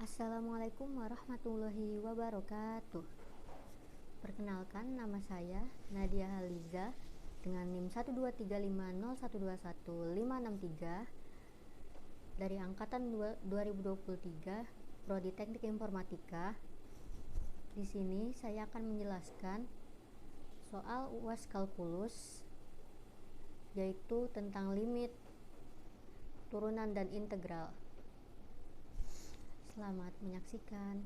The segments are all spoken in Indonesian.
Assalamualaikum warahmatullahi wabarakatuh. Perkenalkan, nama saya Nadia Haliza dengan NIM 12350121563 dari angkatan 2023 Prodi Teknik Informatika. Di sini saya akan menjelaskan soal UAS kalkulus, yaitu tentang limit, turunan dan integral. Selamat menyaksikan.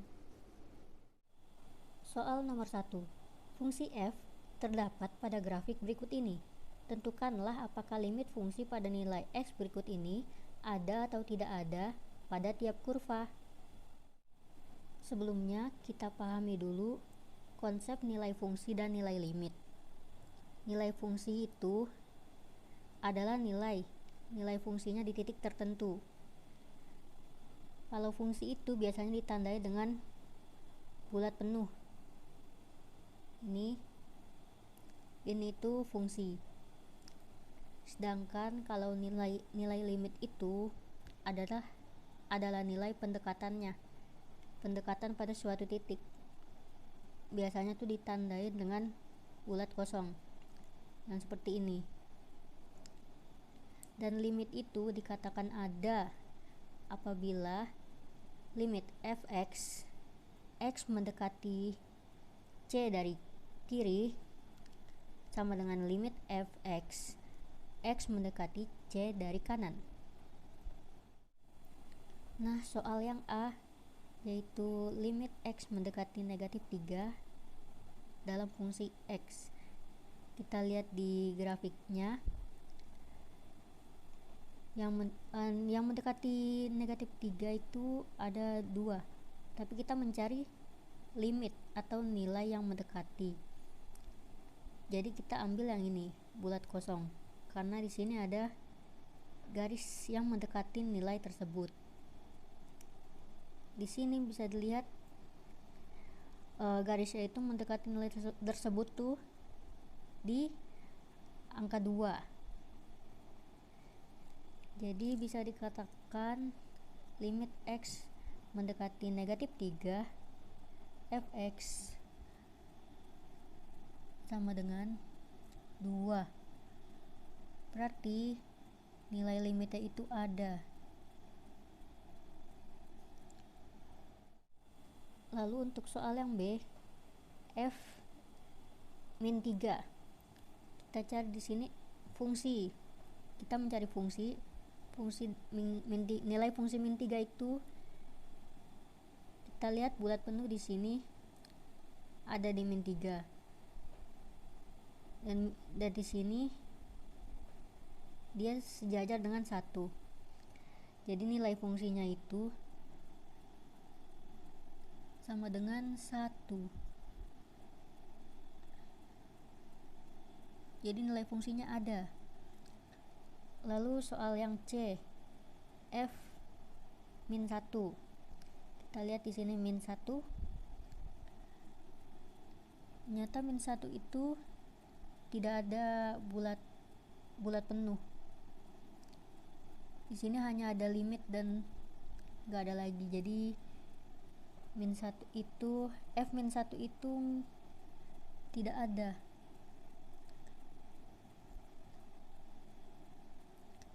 Soal nomor 1. Fungsi f terdapat pada grafik berikut ini. Tentukanlah apakah limit fungsi pada nilai x berikut ini ada atau tidak ada pada tiap kurva. Sebelumnya, kita pahami dulu konsep nilai fungsi dan nilai limit. Nilai fungsi itu adalah nilai fungsinya di titik tertentu. Kalau fungsi itu biasanya ditandai dengan bulat penuh. Ini itu fungsi. Sedangkan kalau nilai limit itu adalah nilai pendekatan pada suatu titik. Biasanya tuh ditandai dengan bulat kosong. Yang seperti ini. Dan limit itu dikatakan ada apabila limit fx x mendekati c dari kiri sama dengan limit fx x mendekati c dari kanan. Nah, soal yang A yaitu limit x mendekati negatif 3 dalam fungsi x. Kita lihat di grafiknya. Yang mendekati negatif 3 itu ada 2, tapi kita mencari limit atau nilai yang mendekati. Jadi kita ambil yang ini, bulat kosong, karena di sini ada garis yang mendekati nilai tersebut. Di sini bisa dilihat garisnya itu mendekati nilai tersebut tuh di angka 2. Jadi bisa dikatakan limit x mendekati negatif 3 fx sama dengan 2. Berarti nilai limitnya itu ada. Lalu untuk soal yang B, f min 3. Kita cari di sini fungsi. Kita mencari fungsi nilai fungsi min 3 itu kita lihat bulat penuh di sini ada di min 3. Dan dari sini dia sejajar dengan 1. Jadi nilai fungsinya itu sama dengan 1. Jadi nilai fungsinya ada. Lalu soal yang C, f min 1. Kita lihat di sini min 1. Ternyata min 1 itu tidak ada bulat penuh. Di sini hanya ada limit dan enggak ada lagi. Jadi min 1 itu f min 1 itu tidak ada.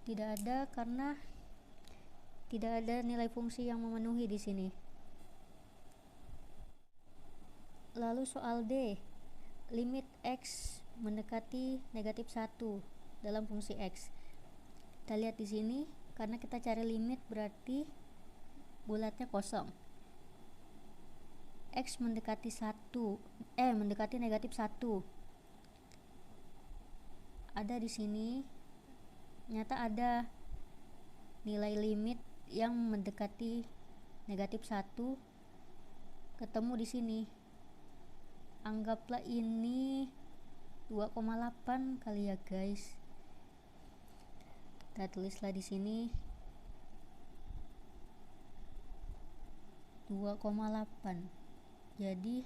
Tidak ada karena tidak ada nilai fungsi yang memenuhi di sini. Lalu soal D, limit x mendekati negatif 1 dalam fungsi x. Kita lihat di sini, karena kita cari limit berarti bulatnya kosong. X mendekati mendekati negatif 1. Ada di sini. Ternyata ada nilai limit yang mendekati negatif 1 ketemu di sini. Anggaplah ini 2,8 kali ya guys. Kita tulislah di sini 2,8. Jadi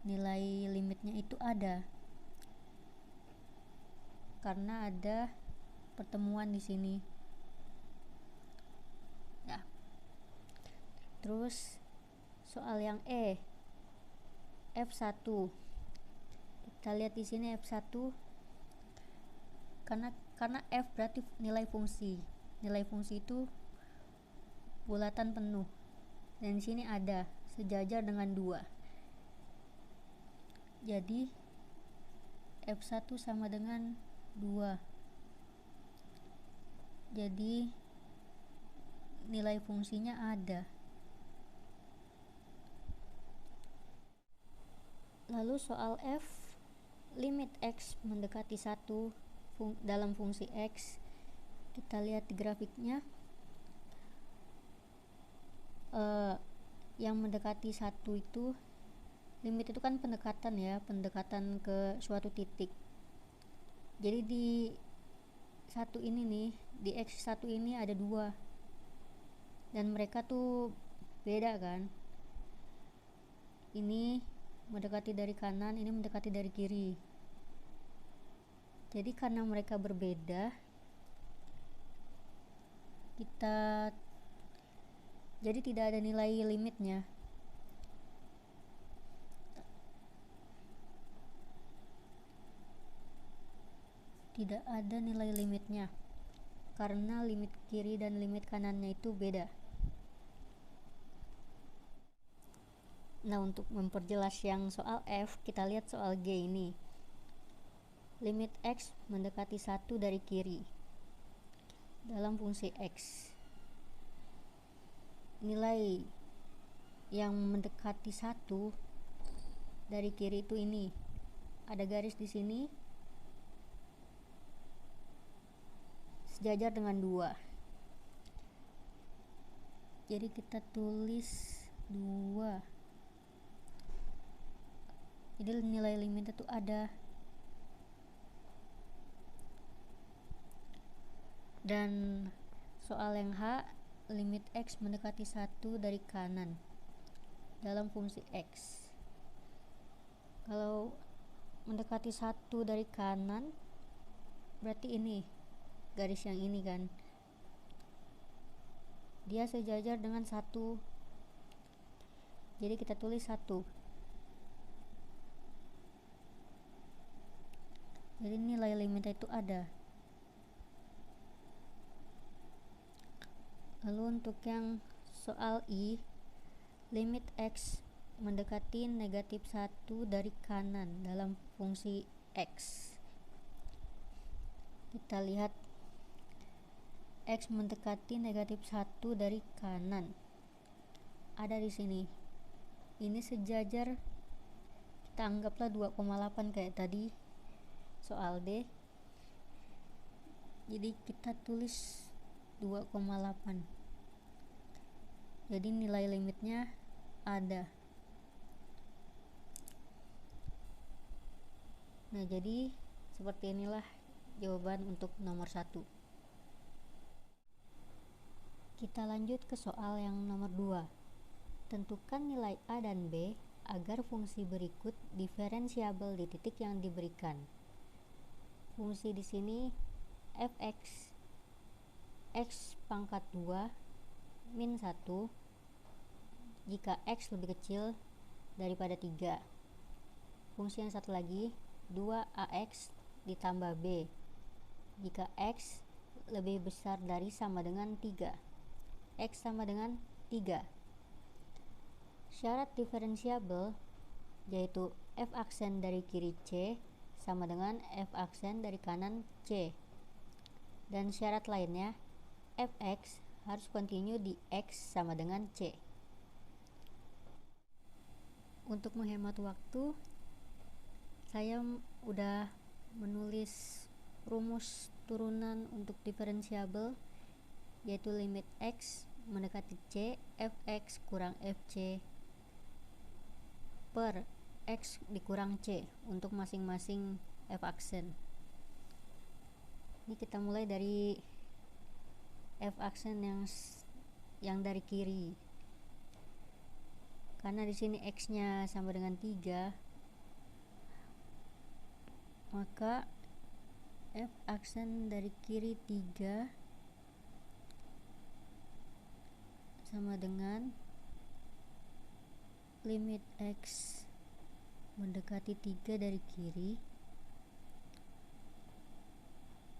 nilai limitnya itu ada. Karena ada pertemuan di sini. Terus soal yang F1. Kita lihat di sini F1 karena F berarti nilai fungsi. Nilai fungsi itu bulatan penuh. Dan di sini ada sejajar dengan 2. Jadi F1 sama dengan 2. Jadi nilai fungsinya ada. Lalu soal F, limit X mendekati 1 dalam fungsi X. Kita lihat di grafiknya, yang mendekati 1 itu, limit itu kan pendekatan ya, pendekatan ke suatu titik. Jadi di satu ini nih, di X1 ini ada 2 dan mereka tuh beda kan. Ini mendekati dari kanan, ini mendekati dari kiri. Jadi karena mereka berbeda, jadi tidak ada nilai limitnya. Tidak ada nilai limitnya karena limit kiri dan limit kanannya itu beda. Nah, untuk memperjelas yang soal F, kita lihat soal G ini. Limit X mendekati 1 dari kiri dalam fungsi X. Nilai yang mendekati 1 dari kiri itu ini. Ada garis di sini sejajar dengan 2. Jadi kita tulis 2. Jadi nilai limit itu ada. Dan soal yang H, limit X mendekati 1 dari kanan dalam fungsi X. Kalau mendekati 1 dari kanan, berarti ini garis yang ini kan, dia sejajar dengan 1. Jadi kita tulis 1. Jadi nilai limitnya itu ada. Lalu untuk yang soal I, limit X mendekati negatif 1 dari kanan dalam fungsi X. Kita lihat X mendekati negatif 1 dari kanan. Ada di sini. Ini sejajar, kita anggaplah 2,8 kayak tadi soal D. Jadi kita tulis 2,8. Jadi nilai limitnya ada. Nah, jadi seperti inilah jawaban untuk nomor 1. Kita lanjut ke soal yang nomor 2. Tentukan nilai A dan B agar fungsi berikut diferensiabel di titik yang diberikan. Fungsi di sini fx x pangkat 2 min 1 jika x lebih kecil daripada 3. Fungsi yang satu lagi 2ax ditambah b jika x lebih besar dari sama dengan 3. X sama dengan 3. Syarat diferensiabel yaitu f aksen dari kiri C sama dengan f aksen dari kanan C. Dan syarat lainnya fx harus kontinu di X sama dengan C. Untuk menghemat waktu, saya udah menulis rumus turunan untuk diferensiabel, yaitu limit X mendekati C, fx kurang fc per X dikurang C untuk masing-masing f aksen. Ini kita mulai dari f aksen yang dari kiri. Karena di sini x-nya sama dengan 3, maka f aksen dari kiri 3 sama dengan limit X mendekati 3 dari kiri.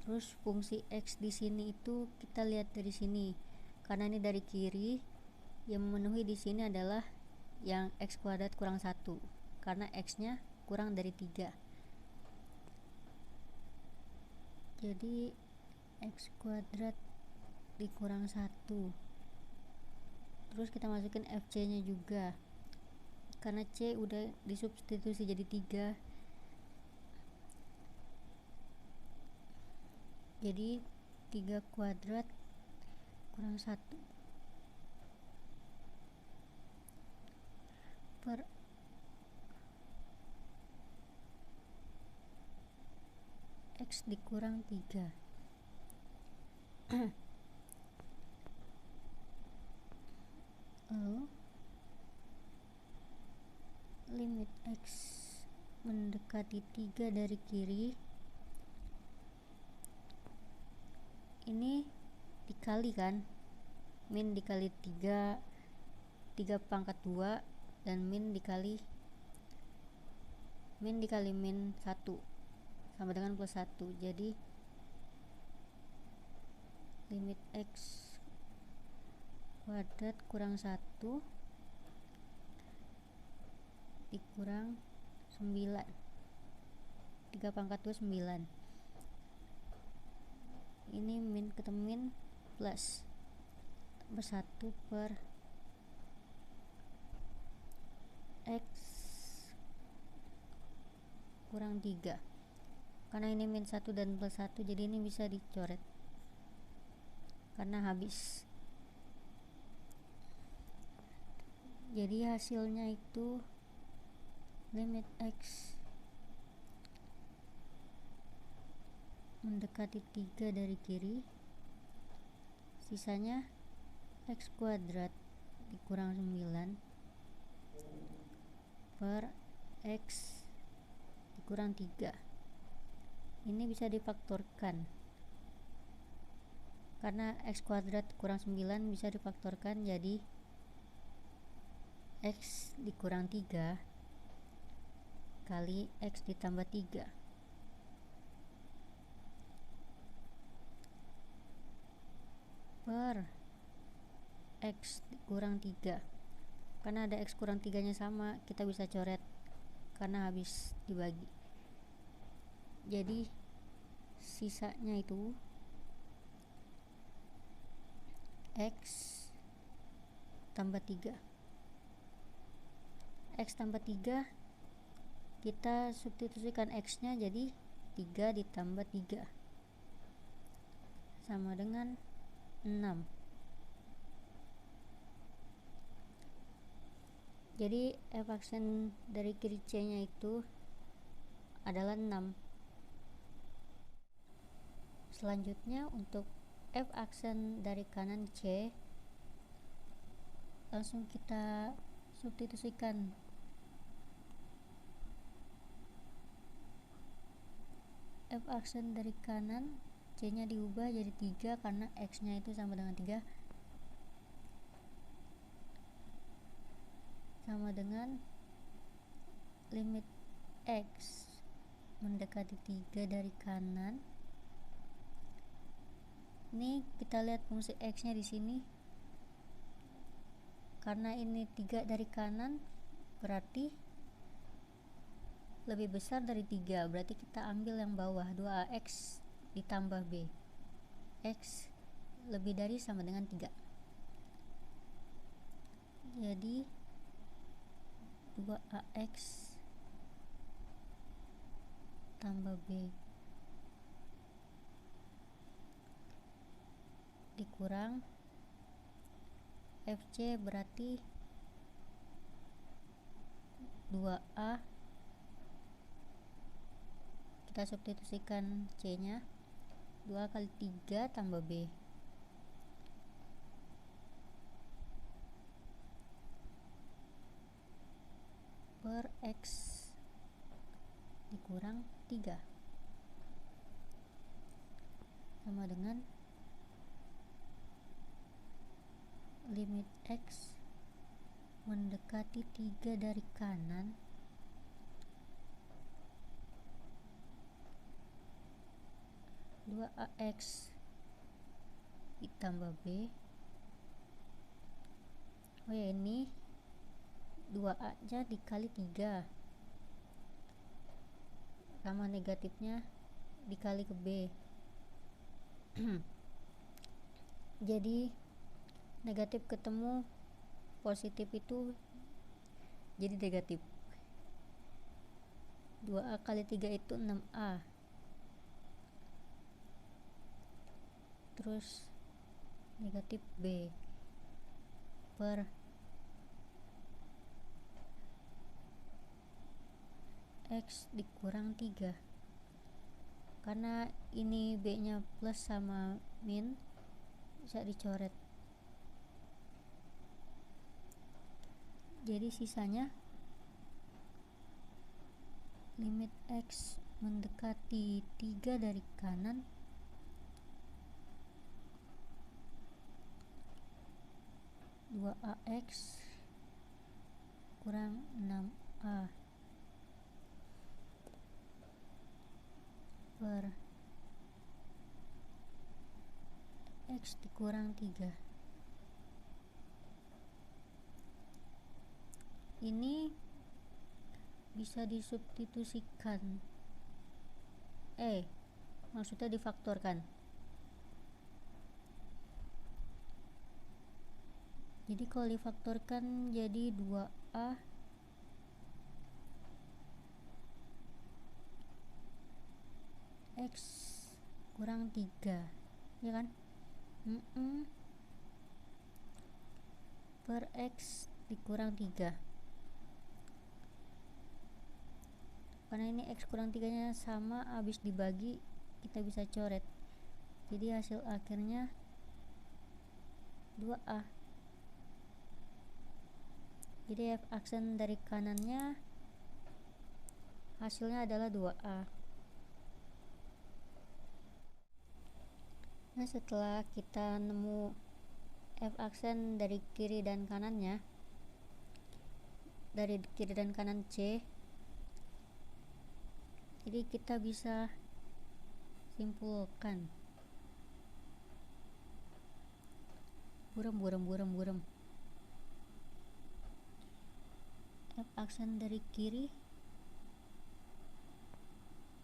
Terus fungsi X di sini itu kita lihat dari sini. Karena ini dari kiri, yang memenuhi di sini adalah yang X kuadrat kurang 1. Karena X-nya kurang dari 3. Jadi X kuadrat dikurang 1. Terus kita masukin FC-nya juga. Karena C udah disubstitusi jadi 3, jadi 3 kuadrat kurang 1 per X dikurang 3. Lalu limit X mendekati 3 dari kiri, ini dikali kan, min dikali 3 pangkat 2, dan min dikali min 1 sama dengan plus 1. Jadi limit X kuadrat kurang 1 dikurang 9, 3 pangkat 2 9. Ini min ketemu min plus 1 per X kurang 3. Karena ini min 1 dan plus 1, jadi ini bisa dicoret karena habis. Jadi hasilnya itu limit X mendekati 3 dari kiri, sisanya X kuadrat dikurang 9 per X dikurang 3. Ini bisa difaktorkan. Karena X kuadrat kurang 9 bisa difaktorkan jadi X dikurang 3 kali X ditambah 3 per X dikurang 3. Karena ada X kurang 3 nya sama, kita bisa coret karena habis dibagi. Jadi sisanya itu X tambah 3. X tambah 3 kita substitusikan X nya jadi 3 ditambah 3 sama dengan 6. Jadi F aksen dari kiri C nya itu adalah 6. Selanjutnya untuk F aksen dari kanan C, langsung kita substitusikan. F aksen dari kanan C nya diubah jadi 3 karena X nya itu sama dengan 3, sama dengan limit X mendekati 3 dari kanan. Ini kita lihat fungsi X nya di sini. Karena ini 3 dari kanan berarti lebih besar dari 3, berarti kita ambil yang bawah 2AX ditambah B. X lebih dari sama dengan 3. Jadi 2AX tambah B dikurang FC berarti 2A, kita substitusikan C nya 2 kali 3 tambah B per X dikurang 3 sama dengan limit X mendekati 3 dari kanan, dua AX ditambah B. Oh ya, ini 2A nya dikali 3 sama negatifnya dikali ke B. Jadi negatif ketemu positif itu jadi negatif. 2A kali 3 itu 6A. Terus negatif B per X dikurang 3. Karena ini B nya plus sama min, bisa dicoret. Jadi sisanya limit X mendekati 3 dari kanan dua AX kurang 6A per X dikurang 3. Ini bisa disubstitusikan, maksudnya difaktorkan. Jadi kalau difaktorkan jadi 2A X kurang 3, ya kan? Per X dikurang 3. Karena ini X kurang 3 nya sama, habis dibagi kita bisa coret. Jadi hasil akhirnya 2A. Jadi F aksen dari kanannya hasilnya adalah 2A. Nah, setelah kita nemu F aksen dari kiri dan kanannya, dari kiri dan kanan C, jadi kita bisa simpulkan. Buram. F aksen dari kiri,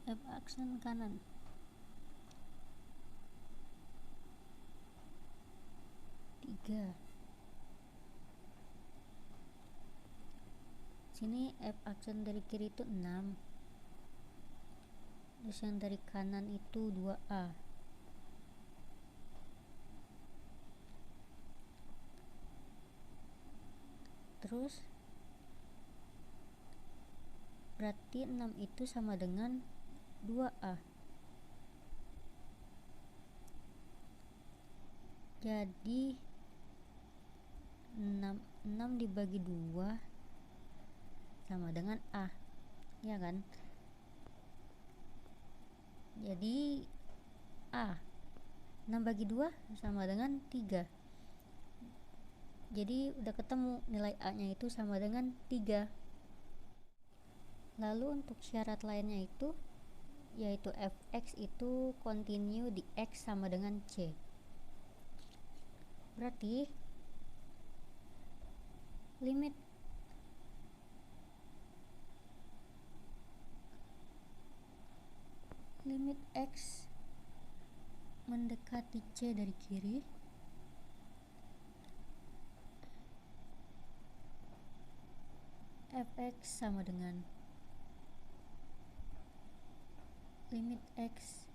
F aksen kanan. Sini F aksen dari kiri itu 6, terus yang dari kanan itu 2A. Terus berarti 6 itu sama dengan 2A. Jadi 6 dibagi 2 sama dengan A, ya kan? Jadi A 6 bagi 2 sama dengan 3. Jadi udah ketemu nilai A nya itu sama dengan 3. Lalu untuk syarat lainnya itu yaitu Fx itu continue di X sama dengan C. Berarti limit X mendekati C dari kiri Fx sama dengan limit X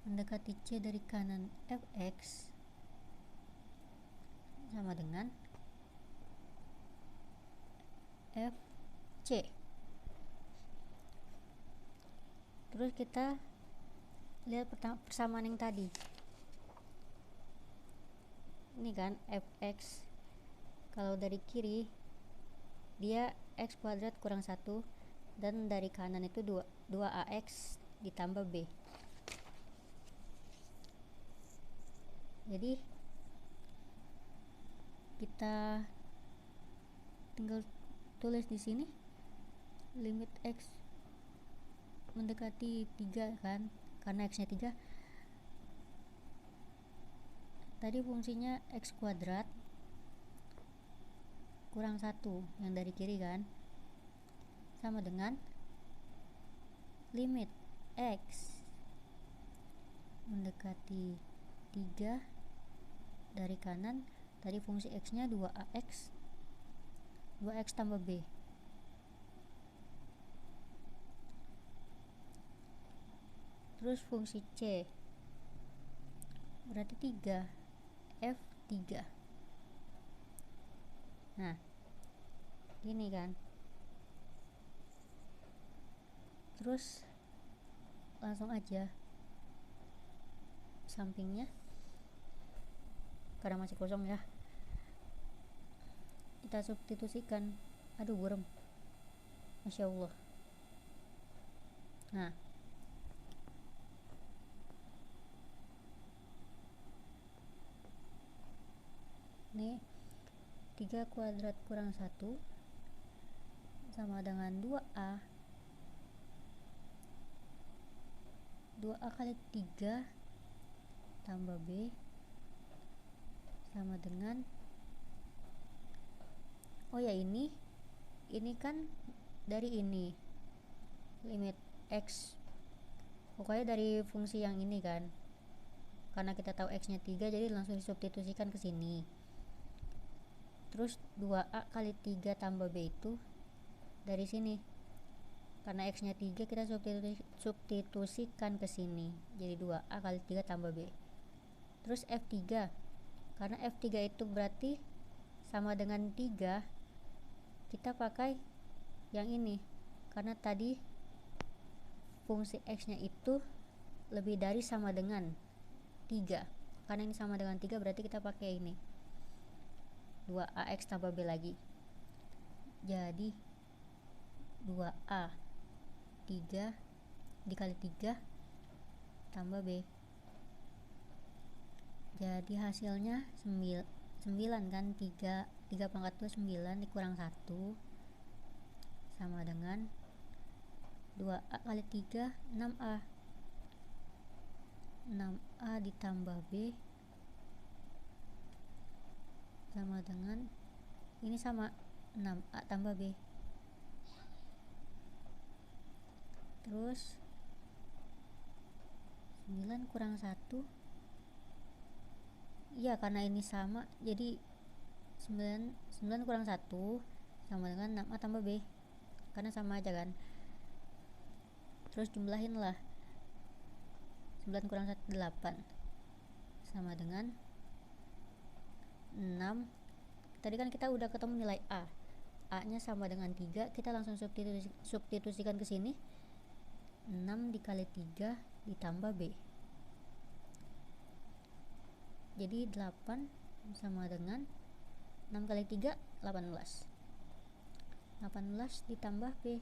mendekati C dari kanan Fx sama dengan Fc. Terus kita lihat persamaan yang tadi. Ini kan Fx, kalau dari kiri dia X kuadrat kurang 1, dan dari kanan itu 2AX ditambah B. Jadi kita tinggal tulis di sini limit x mendekati 3 kan, karena x nya 3. Tadi fungsinya x kuadrat kurang 1 yang dari kiri kan, sama dengan limit x mendekati 3 dari kanan. Tadi fungsi x nya 2ax tambah b. Terus fungsi c berarti 3 f3. Nah gini kan, terus langsung aja sampingnya karena masih kosong ya, kita substitusikan. Aduh burem, Masya Allah. Nah ini 3 kuadrat kurang 1 sama dengan 2a kali 3 tambah b sama dengan, oh ya ini kan dari ini limit x, pokoknya dari fungsi yang ini kan, karena kita tahu x nya 3 jadi langsung disubstitusikan ke sini. Terus 2a kali 3 tambah b itu dari sini, karena x nya 3 kita substitusikan ke sini, jadi 2a kali 3 tambah b. Terus f3, karena f3 itu berarti sama dengan 3, kita pakai yang ini, karena tadi fungsi x nya itu lebih dari sama dengan 3, karena ini sama dengan 3 berarti kita pakai ini 2ax tambah b lagi. Jadi 2a 3 dikali 3 tambah b, jadi hasilnya 9 kan, 3 pangkat 2 9 dikurang 1 sama dengan 2a kali 3 6a ditambah b sama dengan, ini sama 6a tambah b. Terus 9 kurang 1, iya karena ini sama jadi 9 kurang 1 sama dengan 6a tambah b, karena sama aja kan. Terus jumlahin lah, 9 kurang 1 8 sama dengan 6. Tadi kan kita udah ketemu nilai a nya sama dengan 3, kita langsung substitusikan ke sini, 6 dikali 3 ditambah b, jadi 8 sama dengan 6 kali 3 18 ditambah b.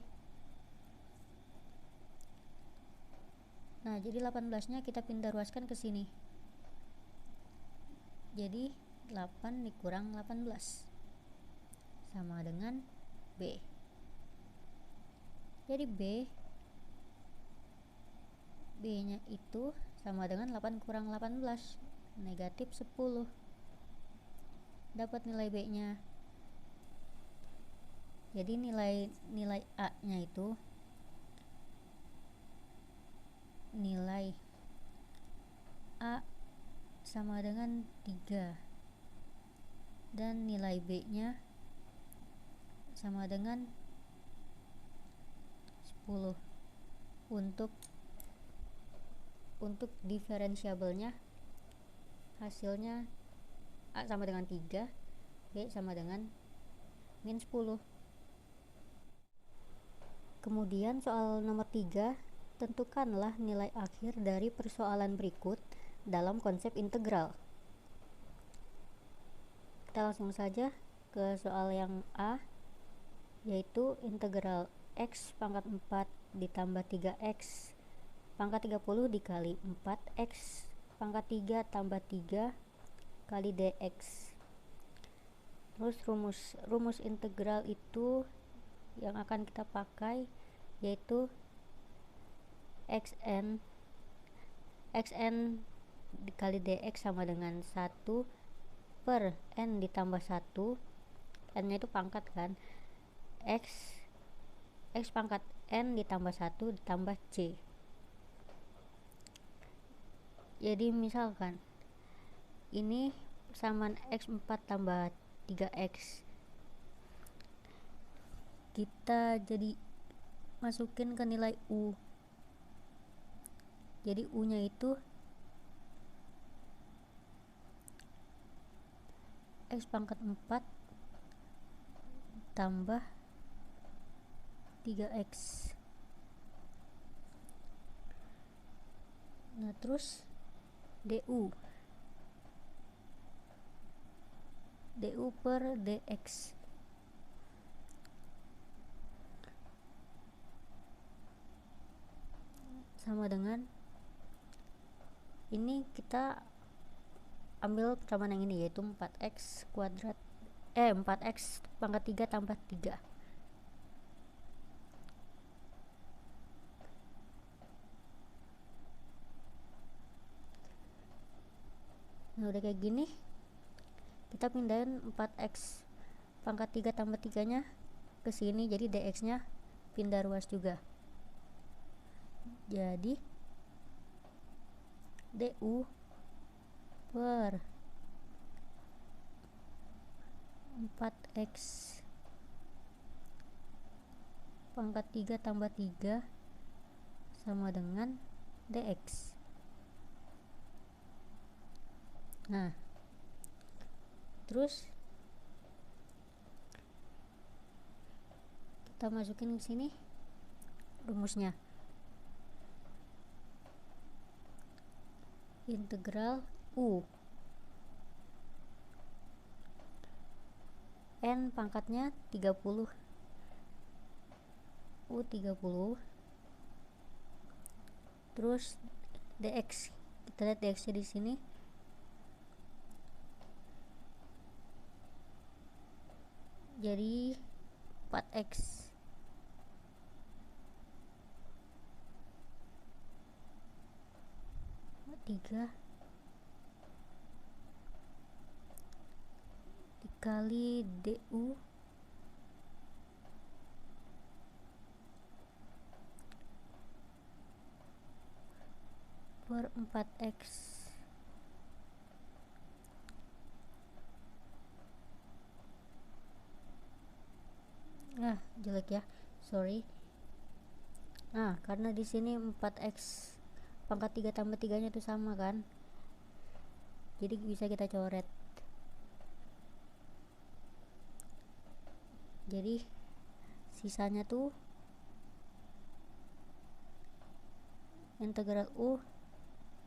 Nah jadi 18 nya kita pindah ruaskan ke sini, jadi 8 dikurang 18 sama dengan b. Jadi b nya itu sama dengan 8 kurang 18 negatif 10. Dapat nilai b nya, jadi nilai a nya itu nilai a sama dengan 3 dan nilai b nya sama dengan 10. Untuk diferensiabelnya hasilnya a sama dengan 3, b sama dengan min 10. Kemudian soal nomor 3, tentukanlah nilai akhir dari persoalan berikut dalam konsep integral. Kita langsung saja ke soal yang A, yaitu integral x pangkat 4 ditambah 3x pangkat 30 dikali 4x pangkat 3 tambah 3 kali dx. Terus rumus integral itu yang akan kita pakai yaitu xn dikali dx sama dengan 1 per n ditambah 1, n nya itu pangkat kan, x pangkat n ditambah 1 ditambah c. Jadi misalkan ini persamaan x4 tambah 3x, kita jadi masukin ke nilai u. Jadi u nya itu x pangkat 4 tambah 3x. Nah terus du per dx sama dengan ini, kita ambil persamaan yang ini yaitu 4x kuadrat 4x pangkat 3 tambah 3. Nah udah kayak gini, kita pindahin 4x pangkat 3 tambah 3 nya ke sini, jadi dx nya pindah ruas juga. Jadi du per 4x pangkat 3 tambah 3 sama dengan dx. Nah terus kita masukin ke sini rumusnya, integral u n pangkatnya 30, u 30, terus dx, kita lihat dx nya di sini jadi 4x tiga dikali du per 4x. Jelek ya, sorry. Karena di sini 4x pangkat 3 tambah 3 nya itu sama kan, jadi bisa kita coret. Jadi sisanya tuh integral u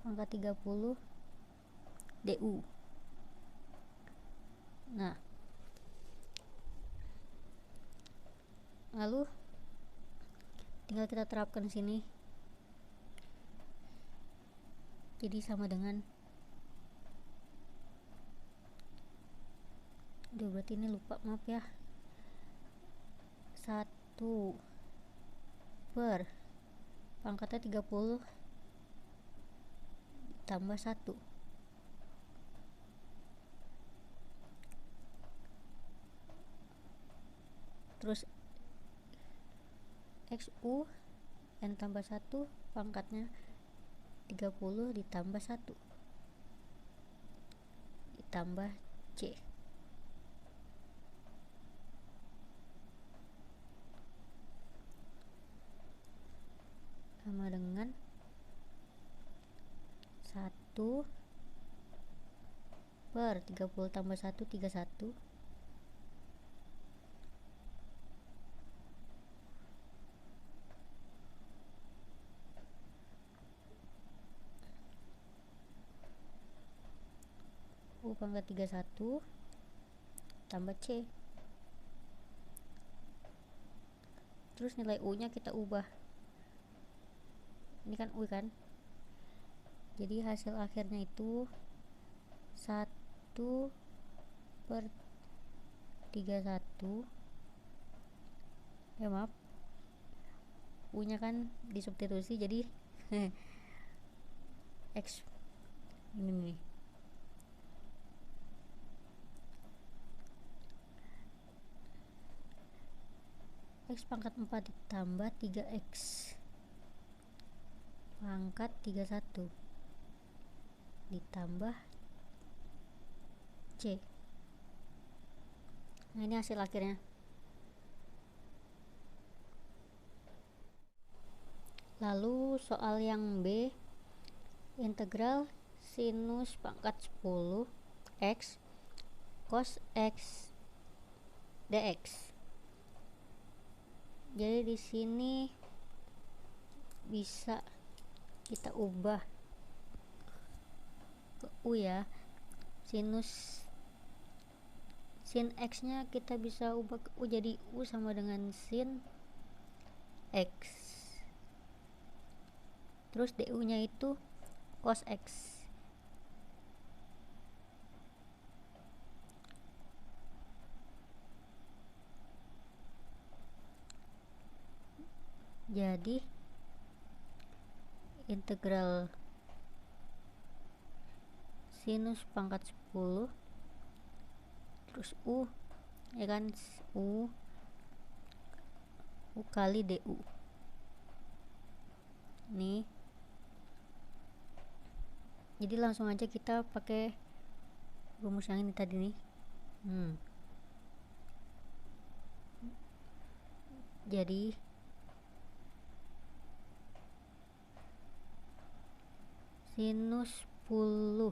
pangkat 30 du. Nah lalu tinggal kita terapkan sini, jadi sama dengan berarti ini lupa, maaf ya, 1 per pangkatnya 30 tambah 1 terus xu n tambah 1 pangkatnya 30 ditambah 1 ditambah c sama dengan 1 per 30 tambah 1 31 u pangkat 31 tambah c. Terus nilai u nya kita ubah, ini kan u kan, jadi hasil akhirnya itu 1 per 31 maaf, U-nya kan disubstitusi jadi X ini nih, X pangkat 4 ditambah 3X pangkat 31 ditambah C. Nah, ini hasil akhirnya. Lalu soal yang B, integral sinus pangkat 10 X cos X dx. Jadi di sini bisa kita ubah ke U ya. Sinus sin X nya kita bisa ubah ke U, jadi U sama dengan sin X, terus du nya itu cos X. Jadi integral sinus pangkat 10 terus U ya kan, U kali du nih. Jadi langsung aja kita pakai rumus yang ini tadi nih. Jadi sinus 10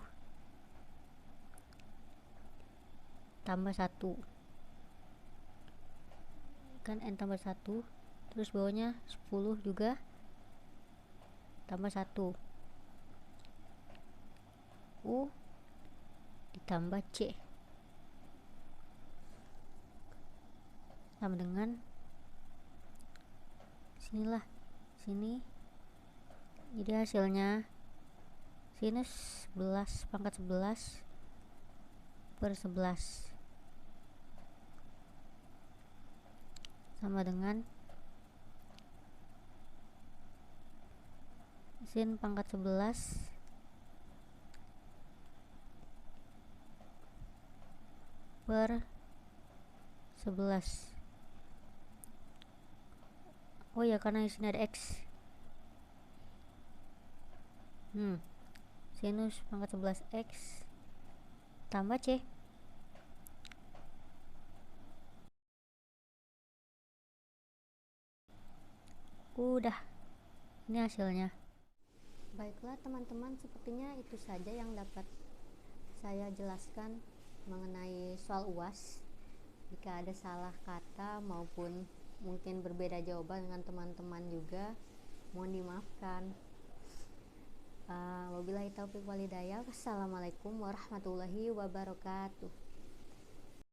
tambah 1 kan, N tambah 1, terus bawahnya 10 juga tambah 1, U ditambah C sama dengan sinilah, sini. Jadi hasilnya sinus 11 pangkat 11 per 11 sama dengan sin pangkat 11 per 11. Oh ya, karena di sini ada X. Sinus pangkat 11 X tambah C. Udah, ini hasilnya. Baiklah teman-teman, sepertinya itu saja yang dapat saya jelaskan mengenai soal UAS. Jika ada salah kata maupun mungkin berbeda jawaban dengan teman-teman juga, mohon dimaafkan. Wabillahi taufiq walhidayah. Wassalamualaikum warahmatullahi wabarakatuh.